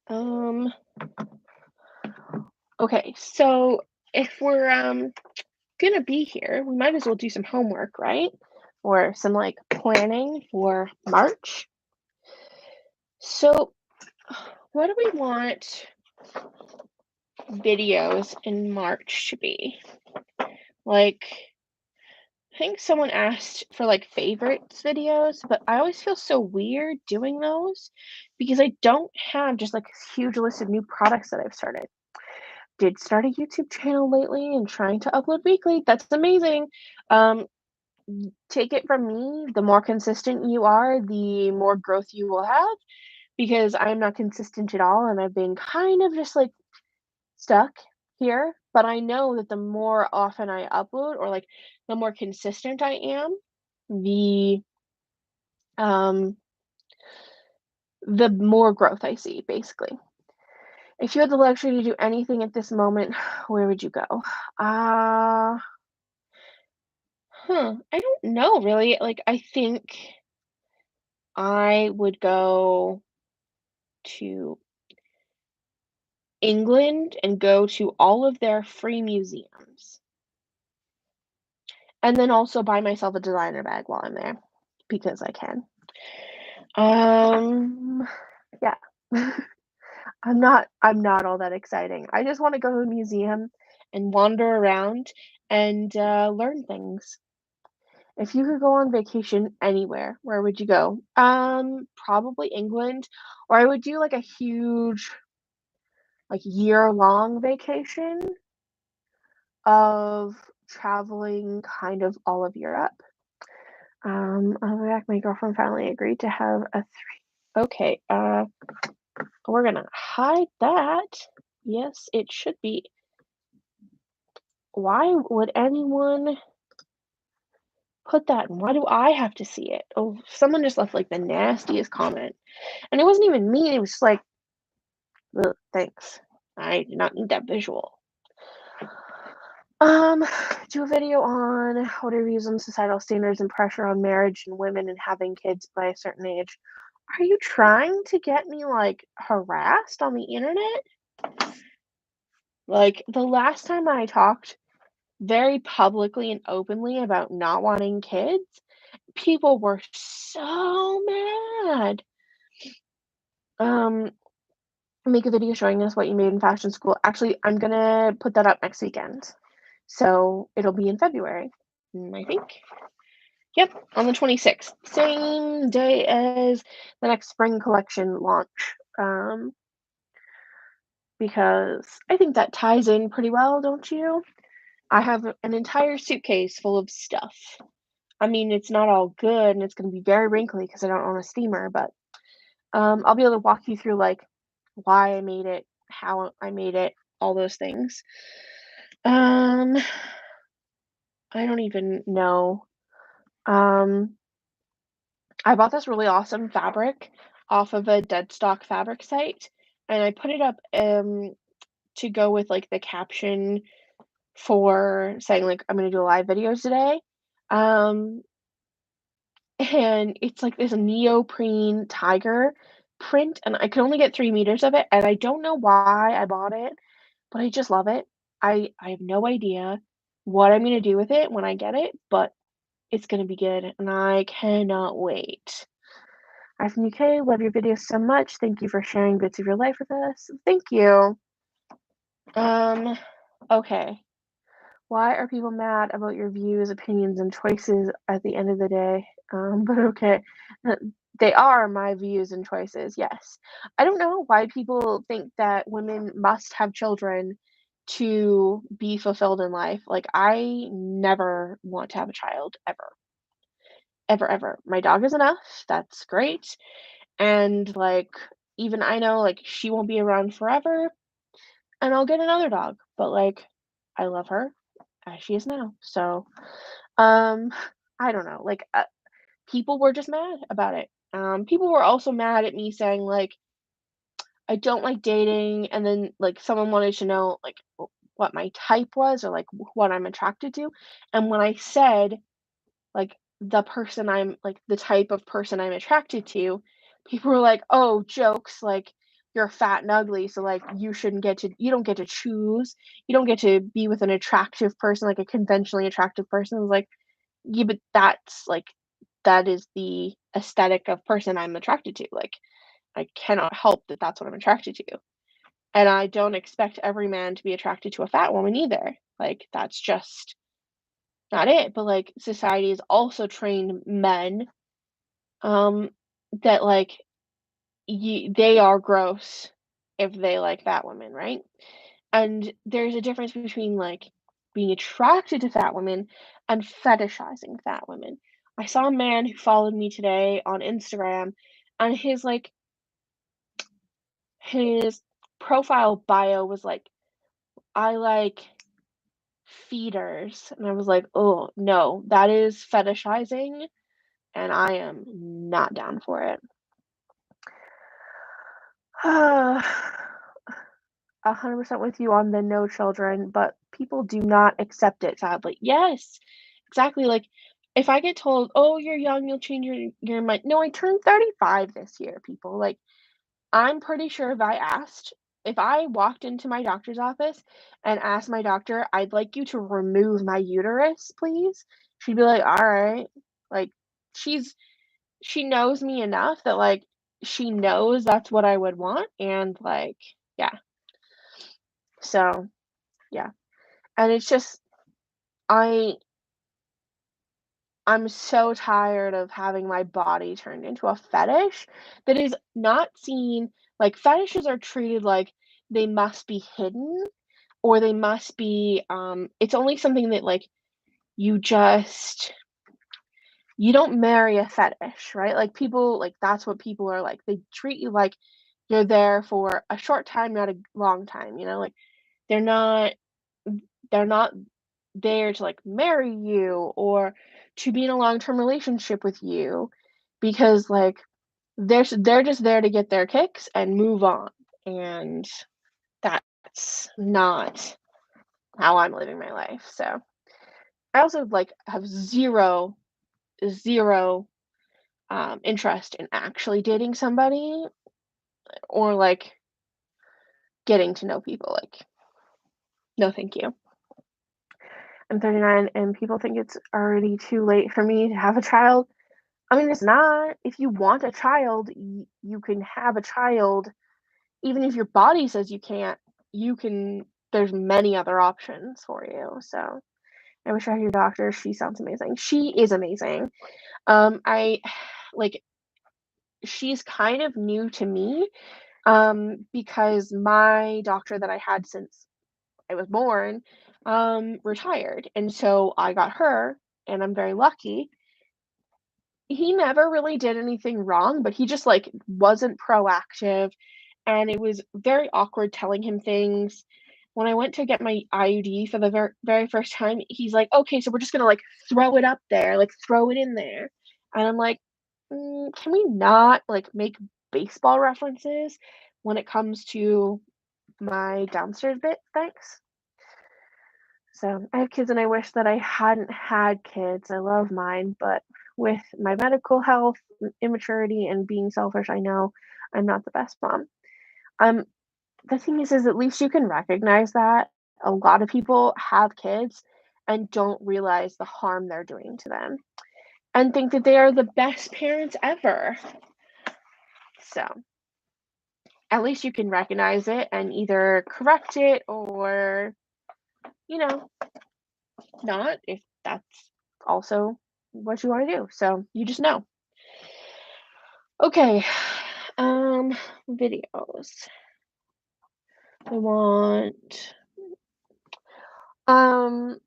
Um, okay, so if we're gonna be here, we might as well do some homework, right? Or some like planning for March. So, what do we want videos in March to be? Like, I think someone asked for like favorites videos, but I always feel so weird doing those because I don't have just like this huge list of new products that I've started. Did start a YouTube channel lately and trying to upload weekly. That's amazing. Um, Take it from me, the more consistent you are, the more growth you will have because I'm not consistent at all and I've been kind of just like stuck here. But I know that the more often I upload or, like, the more consistent I am, the, um, the more growth I see, basically. If you had the luxury to do anything at this moment, where would you go? Uh, I don't know really. Like, I think I would go to England and go to all of their free museums, and then also buy myself a designer bag while I'm there because I can. Um, yeah. I'm not all that exciting. I just wanna go to a museum and wander around and, learn things. If you could go on vacation anywhere, where would you go? Probably England, or I would do, like, a huge, like, year-long vacation of traveling kind of all of Europe. I'll be back, my girlfriend finally agreed to have a okay, we're gonna hide that. Yes, it should be. Why would anyone put that, and why do I have to see it? Oh, someone just left, like, the nastiest comment, and it wasn't even mean, it was just like, "Ugh, thanks. I did not need that visual." Um, do a video on what are views on societal standards and pressure on marriage and women and having kids by a certain age. Are you trying to get me, like, harassed on the internet? Like, the last time I talked very publicly and openly about not wanting kids, people were so mad. Um, make a video showing us what you made in fashion school. Actually, I'm gonna put that up next weekend. So it'll be in February, I think. Yep, on the 26th. Same day as the next spring collection launch. Um, because I think that ties in pretty well, don't you? I have an entire suitcase full of stuff. I mean, it's not all good and it's gonna be very wrinkly because I don't own a steamer, but I'll be able to walk you through like why I made it, how I made it, all those things. Um, I don't even know. Um, I bought this really awesome fabric off of a dead stock fabric site, and I put it up to go with like the caption for saying like I'm gonna do live videos today. Um, and it's like this neoprene tiger print, and I could only get 3 meters of it, and I don't know why I bought it, but I just love it. I have no idea what I'm gonna do with it when I get it, but it's gonna be good, and I cannot wait. I'm from UK, love your videos so much. Thank you for sharing bits of your life with us. Thank you. Um, okay. Why are people mad about your views, opinions, and choices at the end of the day? But okay. Uh, They are my views and choices, yes. I don't know why people think that women must have children to be fulfilled in life. Like, I never want to have a child, ever. Ever, ever. My dog is enough. That's great. And, like, even I know, like, she won't be around forever, and I'll get another dog. But, like, I love her as she is now. So, um, I don't know, like, people were just mad about it. People were also mad at me saying, like, I don't like dating, and then, like, someone wanted to know, like, what my type was or, like, what I'm attracted to, and when I said, like, the type of person I'm attracted to, people were like, "Oh, jokes, like, you're fat and ugly, so, like, you don't get to choose. You don't get to be with an attractive person, like a conventionally attractive person." I was like, "Yeah, but that is the aesthetic of person I'm attracted to, like, I cannot help that that's what I'm attracted to, and I don't expect every man to be attracted to a fat woman either, like, that's just not it." But, like, society has also trained men, um, that, like, they are gross if they like fat women, right? And there's a difference between, like, being attracted to fat women and fetishizing fat women. I saw a man who followed me today on Instagram, and his profile bio was like, "I like feeders, and I was like, "Oh, no, that is fetishizing, and I am not down for it." 100% with you on the no children, but people do not accept it, sadly. Yes, exactly, like, if I get told, "Oh, you're young, you'll change your mind." No, I turned 35 this year, people, like, I'm pretty sure if I walked into my doctor's office and asked my doctor, "I'd like you to remove my uterus, please," she'd be like, "Alright." Like, she's she knows me enough that, like, she knows that's what I would want, and, like, yeah. So, yeah. And it's just I I'm so tired of having my body turned into a fetish that is not seen like, fetishes are treated like they must be hidden or they must be, it's only something that, like, you just you don't marry a fetish, right? Like, people like, that's what people are like. They treat you like you're there for a short time, not a long time, you know? Like, they're not they're not there to, like, marry you or to be in a long-term relationship with you because, like, they're just there to get their kicks and move on, and that's not how I'm living my life, so I also, like, have 0 interest in actually dating somebody or, like, getting to know people, like, no, thank you. I'm 39 and people think it's already too late for me to have a child. I mean, it's not. If you want a child, you can have a child. Even if your body says you can't, you can there's many other options for you, so I wish I had your doctor, she sounds amazing. She is amazing. I like, she's kind of new to me, because my doctor that I had since I was born, retired, and so I got her, and I'm very lucky. He never really did anything wrong, but he just, like, wasn't proactive, and it was very awkward telling him things. When I went to get my IUD for the very first time, he's like, "Okay, so we're just gonna, like, throw it up there, like, throw it in there." And I'm like, can we not, like, make baseball references when it comes to my downstairs bit? Thanks." So, I have kids and I wish that I hadn't had kids. I love mine, but with my medical health, immaturity, and being selfish, I know I'm not the best mom. Um, the thing is at least you can recognize that. A lot of people have kids and don't realize the harm they're doing to them and think that they are the best parents ever. So, at least you can recognize it and either correct it or, you know, not if that's also what you wanna do, so you just know. Okay, um, videos. I want um,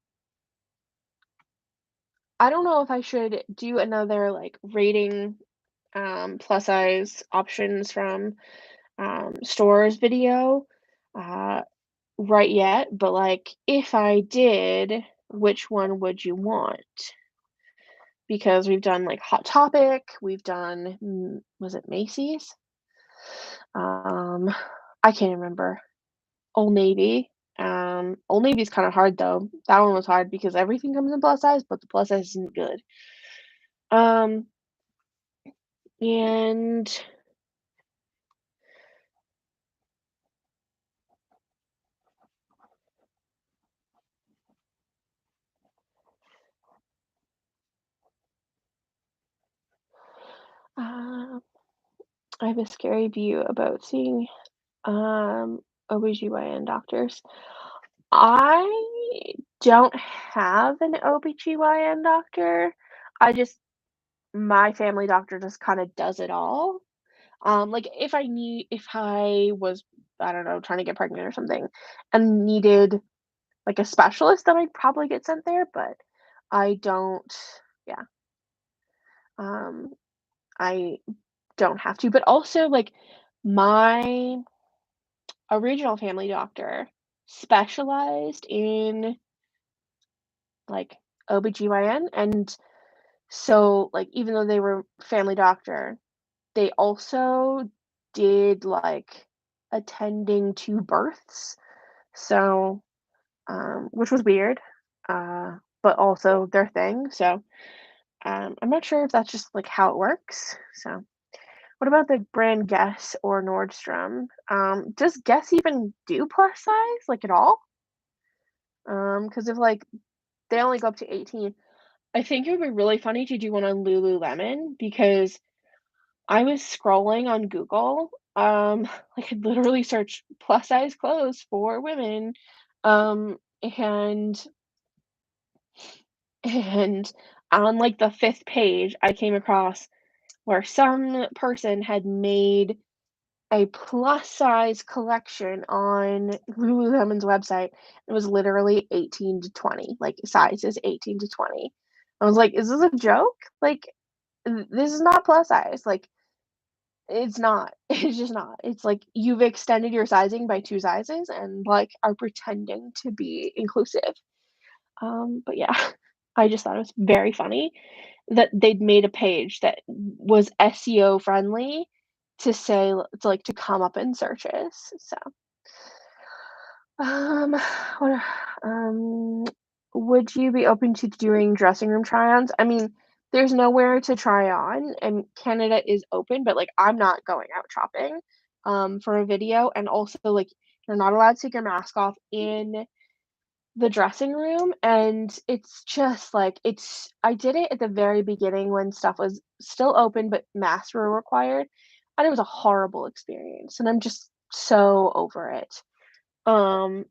I don't know if I should do another, like, rating, plus size options from, stores video, uh, right yet, but, like, if I did, which one would you want? Because we've done, like, Hot Topic, we've done, was it Macy's? Um, I can't remember. Old Navy. Old Navy's kinda hard, though. That one was hard because everything comes in plus size, but the plus size isn't good. Um, and, uh, I have a scary view about seeing, OBGYN doctors. I don't have an OBGYN doctor. I just my family doctor just kinda does it all. Like, if I was, I don't know, trying to get pregnant or something and needed, like, a specialist, then I'd probably get sent there, but I don't yeah, um, I don't have to, but also, like, my original family doctor specialized in like OBGYN, and so, like, even though they were family doctor, they also did, like, attending to births, so, which was weird, but also their thing, so, I'm not sure if that's just, like, how it works, so what about the brand Guess or Nordstrom? Does Guess even do plus size, like, at all? Because if, like, they only go up to 18, I think it would be really funny to do one on Lululemon because I was scrolling on Google, I could literally search plus size clothes for women, and and on, like, the 5th page, I came across where some person had made a plus size collection on Lululemon's website. It was literally 18 to 20, like, sizes 18 to 20. I was like, "Is this a joke? Like, this is not plus size." Like, it's not. It's just not. It's like you've extended your sizing by 2 sizes and, like, are pretending to be inclusive. But yeah, I just thought it was very funny that they'd made a page that was SEO friendly to say to, like, to come up in searches. So, um, what um, would you be open to doing dressing room try-ons? I mean, there's nowhere to try on, and Canada is open, but, like, I'm not going out shopping, for a video, and also, like, you're not allowed to take your mask off in the dressing room, and it's just, like, I did it at the very beginning when stuff was still open, but masks were required, and it was a horrible experience, and I'm just so over it. Um,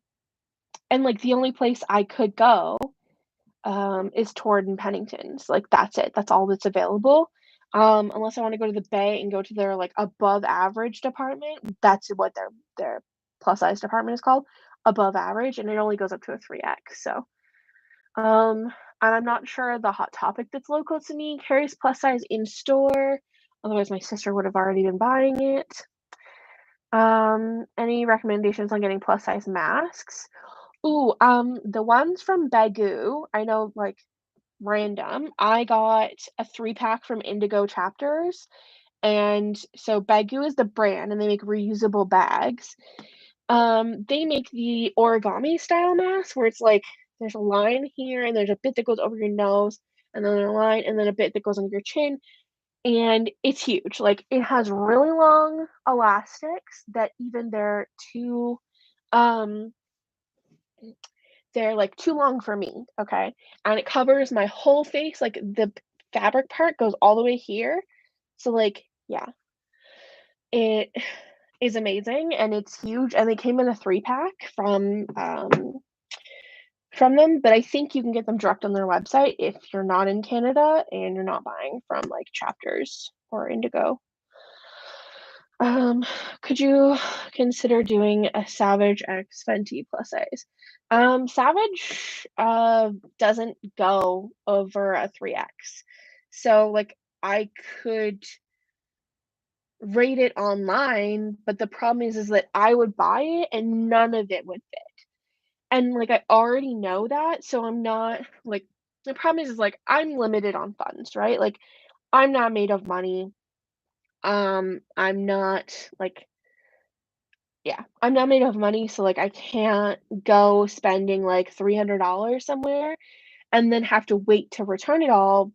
and, like, the only place I could go, is Torrid and Pennington's, like, that's it, that's all that's available, unless I wanna go to the Bay and go to their, like, above average department, that's what their plus size department is called, above average, and it only goes up to a 3X, so, um, and I'm not sure the Hot Topic that's local to me carries plus size in store, otherwise my sister would have already been buying it. Any recommendations on getting plus size masks? Ooh, the ones from Baggu, I know, like, random. I got a 3-pack from Indigo Chapters, and so Baggu is the brand, and they make reusable bags. They make the origami style mask where it's like there's a line here, and there's a bit that goes over your nose, and then a line, and then a bit that goes under your chin, and it's huge. Like, it has really long elastics that even um they're, like, too long for me, okay? And it covers my whole face, like, the fabric part goes all the way here. So, like, yeah, it is amazing, and it's huge, and they came in a 3-pack from them, but I think you can get them direct on their website if you're not in Canada and you're not buying from, like, Chapters or Indigo. Um, could you consider doing a Savage X Fenty plus size? Savage, doesn't go over a 3X. So, like, I could rate it online, but the problem is that I would buy it and none of it would fit. And, like, I already know that, so I'm not like, the problem is, like, I'm limited on funds, right? Like, I'm not made of money. I'm not, like, yeah, I'm not made of money, so, like, I can't go spending, like, $300 somewhere and then have to wait to return it all,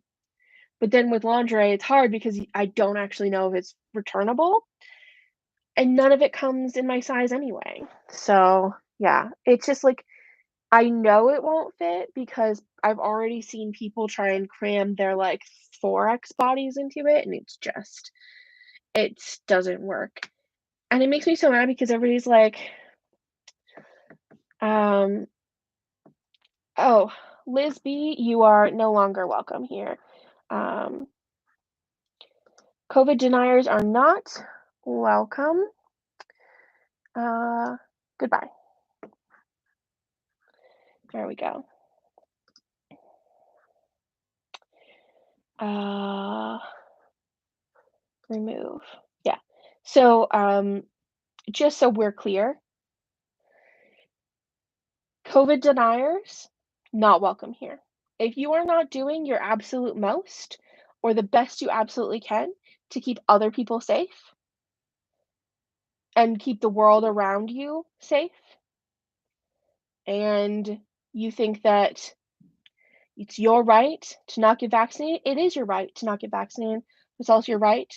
but then with lingerie, it's hard because I don't actually know if it's returnable, and none of it comes in my size anyway. So, yeah, it's just, like, I know it won't fit because I've already seen people try and cram their, like, 4X bodies into it, and it doesn't work, and it makes me so mad because everybody's like, um "Oh, Liz B, you are no longer welcome here. Um, COVID deniers are not welcome. Uh, goodbye." There we go. Uh, remove. Yeah. So, just so we're clear, COVID deniers, not welcome here. If you are not doing your absolute most or the best you absolutely can to keep other people safe and keep the world around you safe, and you think that it's your right to not get vaccinated, it is your right to not get vaccinated. It's also your right,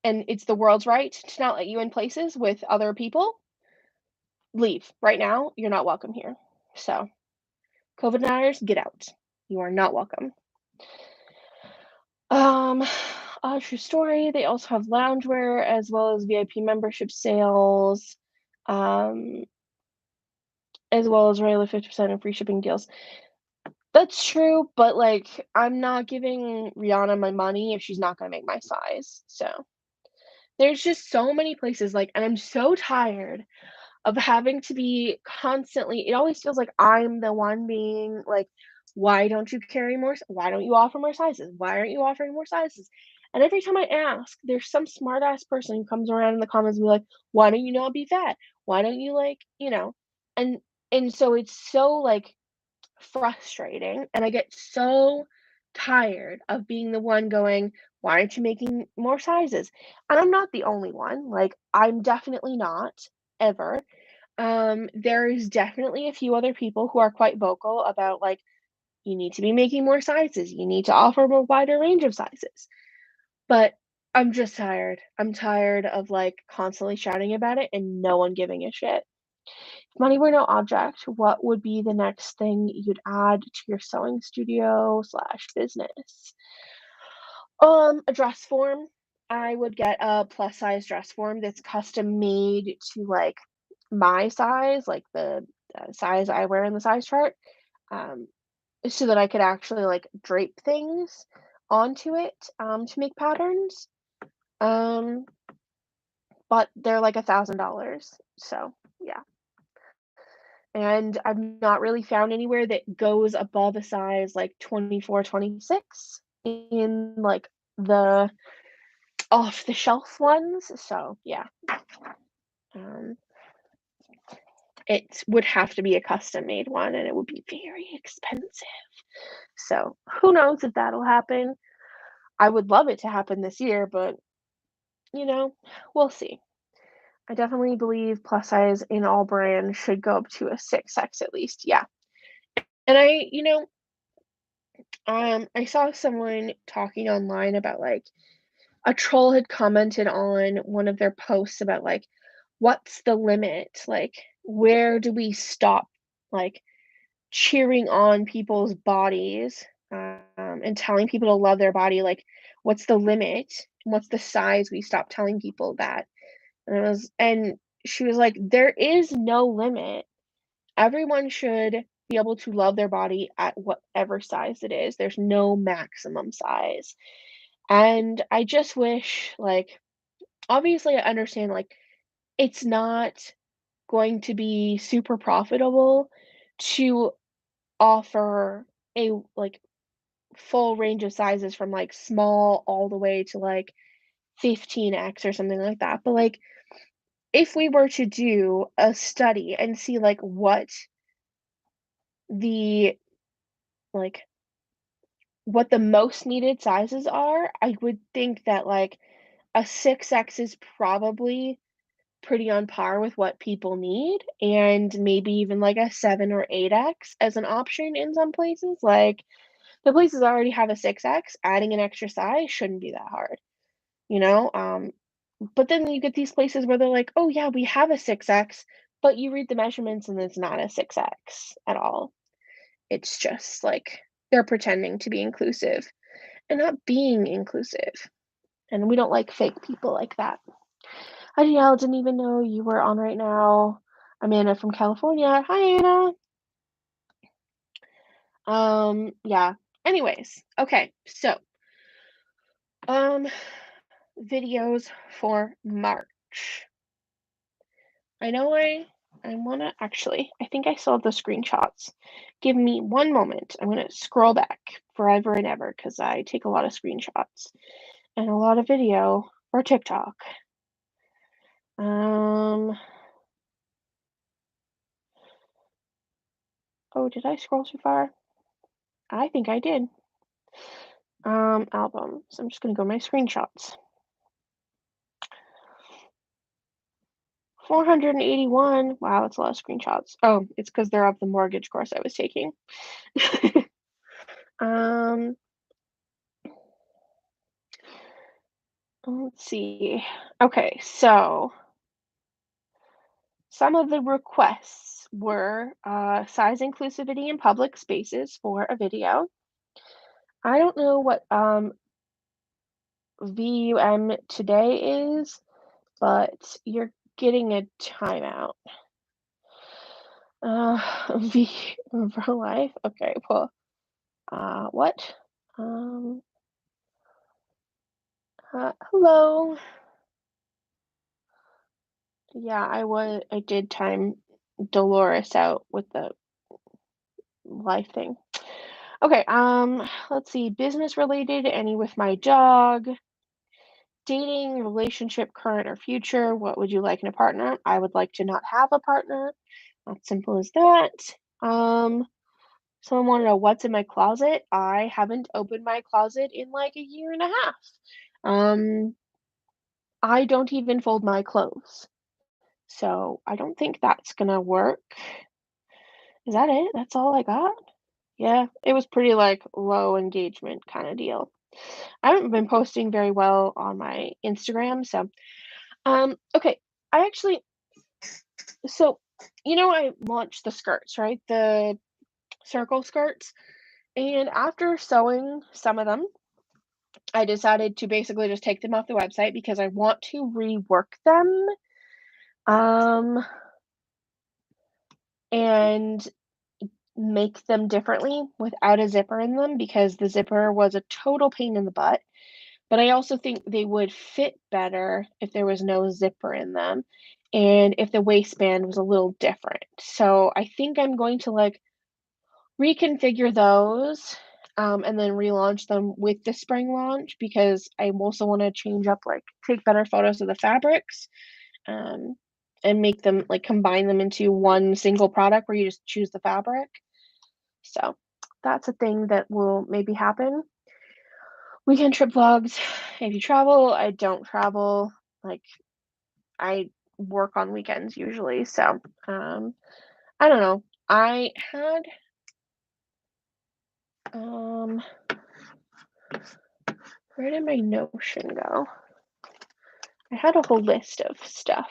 and it's the world's right to not let you in places with other people. Leave right now. You're not welcome here. So, COVID deniers, get out. You are not welcome. Um, true story. They also have loungewear as well as VIP membership sales, um, as well as regular 50% and free shipping deals. That's true, but like, I'm not giving Rihanna my money if she's not gonna make my size. So there's just so many places, like, and I'm so tired of having to be constantly, it always feels like I'm the one being like, "Why don't you carry more s why don't you offer more sizes? Why aren't you offering more sizes?" And every time I ask, there's some smart ass person who comes around in the comments and be like, "Why don't you not be fat? Why don't you like" And so it's so, like, frustrating, and I get so tired of being the one going, "Why aren't you making more sizes?" And I'm not the only one, like, I'm definitely not, ever. There's definitely a few other people who are quite vocal about, like, "You need to be making more sizes, you need to offer a wider range of sizes." But I'm just tired. I'm tired of, like, constantly shouting about it and no one giving a shit. If money were no object, what would be the next thing you'd add to your sewing studio slash business? A dress form. I would get a plus size dress form that's custom made to like my size, like the size I wear in the size chart, um, so that I could actually like drape things onto it to make patterns. Um, but they're like $1,000. So yeah. And I've not really found anywhere that goes above a size like 24, 26 in like the off the shelf ones. So yeah, um, it would have to be a custom made one and it would be very expensive. So who knows if that'll happen. I would love it to happen this year, but you know, we'll see. I definitely believe plus size in all brands should go up to a 6X at least. Yeah. And I saw someone talking online about like a troll had commented on one of their posts about like, what's the limit? Like, where do we stop like cheering on people's bodies and telling people to love their body? Like, what's the limit? What's the size we stop telling people that? And she was like, there is no limit. Everyone should be able to love their body at whatever size it is. There's no maximum size. And I just wish, like, obviously, I understand, like, it's not going to be super profitable to offer a, like, full range of sizes from, like, small all the way to, like, 15X or something like that. But, like, if we were to do a study and see, like, the, like, what the most needed sizes are, I would think that, like, a 6X is probably pretty on par with what people need, and maybe even, like, a 7 or 8X as an option in some places, like, the places that already have a 6X, adding an extra size shouldn't be that hard, you know? But then you get these places where they're like, "Oh, yeah, we have a 6X," but you read the measurements and it's not a 6X at all. It's just, like, they're pretending to be inclusive and not being inclusive, and we don't like fake people like that. Hi, Danielle, didn't even know you were on right now. I'm Anna from California. Hi, Anna. Yeah. Anyways, okay, so, um, videos for March. I know I wanna actually, I think I still have the screenshots. Give me one moment. I'm gonna scroll back forever and ever because I take a lot of screenshots and a lot of video for TikTok. Um, oh, did I scroll too far? I think I did. Album. So I'm just gonna go to my screenshots. 481. Wow, that's a lot of screenshots. Oh, it's because they're of the mortgage course I was taking. Um, let's see. Okay, so some of the requests were size inclusivity in public spaces for a video. I don't know what VUM today is, but you're getting a timeout. Uh, V for life. Okay, well, what? Um, hello. Yeah, I did time Dolores out with the life thing. Okay, let's see. Business related, any with my dog, dating, relationship, current or future. What would you like in a partner? I would like to not have a partner. Not simple as that. Um, Someone wanna know what's in my closet. I haven't opened my closet in like a year and a half. Um, I don't even fold my clothes. So I don't think that's gonna work. Is that it? That's all I got? Yeah, it was pretty like low engagement kind of deal. I haven't been posting very well on my Instagram, so okay. I actually so I launched the skirts, right? The circle skirts. And after sewing some of them, I decided to basically just take them off the website because I want to rework them. Um and make them differently without a zipper in them because the zipper was a total pain in the butt. But I also think they would fit better if there was no zipper in them and if the waistband was a little different. So I think I'm going to like reconfigure those and then relaunch them with the spring launch because I also want to change up, like, take better photos of the fabrics um, and make them like combine them into one single product where you just choose the fabric. So that's a thing that will maybe happen. Weekend trip vlogs. If you travel, I don't travel. Like I work on weekends usually. So I don't know. I had um where did my Notion go? I had a whole list of stuff.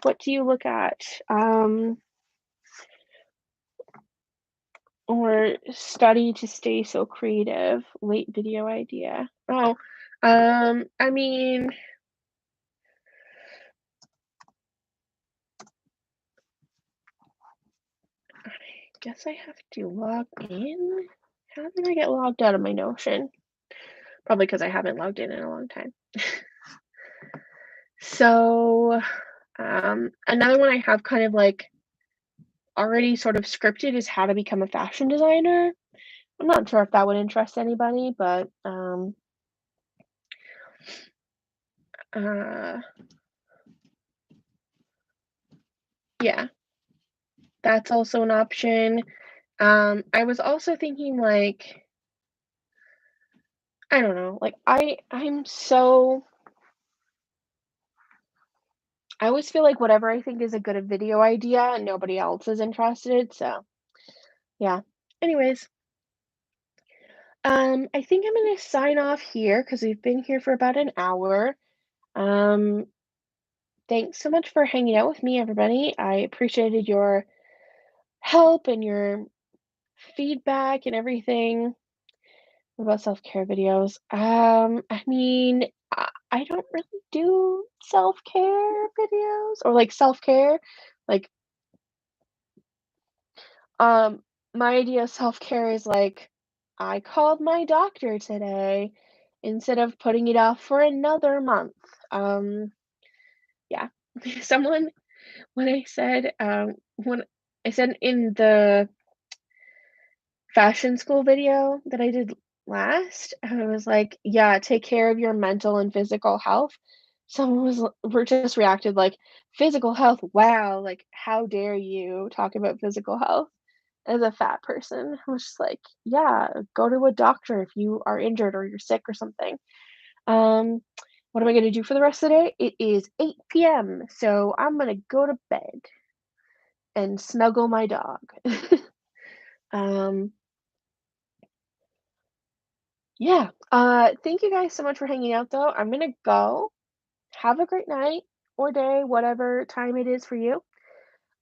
What do you look at? Or study to stay so creative. Late video idea. Oh, I mean, I guess I have to log in. How did I get logged out of my Notion? Probably because I haven't logged in a long time. So, another one I have kind of like already sort of scripted is how to become a fashion designer. I'm not sure if that would interest anybody, but uh, yeah, that's also an option. I was also thinking like I don't know, like I always feel like whatever I think is a good video idea, nobody else is interested. So yeah. Anyways, I think I'm gonna sign off here because we've been here for about an hour. Um, Thanks so much for hanging out with me, everybody. I appreciated your help and your feedback and everything about self-care videos. I mean, I don't really do self-care videos or like self-care. Like, um, my idea of self-care is like, I called my doctor today instead of putting it off for another month. Um, yeah. Someone when I said in the fashion school video that I did last, I was like, "Yeah, take care of your mental and physical health." Someone just reacted like, "Physical health? Wow, like how dare you talk about physical health?" as a fat person. I was just like, "Yeah, go to a doctor if you are injured or you're sick or something." Um, what am I gonna do for the rest of the day? It is 8 p.m., so I'm gonna go to bed and snuggle my dog. Um, yeah, thank you guys so much for hanging out, though. I'm gonna go. Have a great night or day, whatever time it is for you.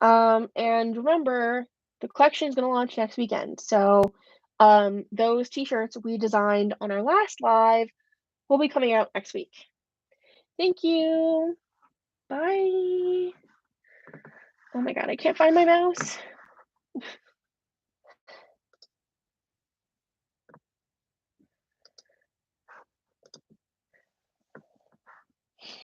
And remember, the collection is gonna launch next weekend. So, those t-shirts we designed on our last live will be coming out next week. Thank you. Bye. Oh my god, I can't find my mouse.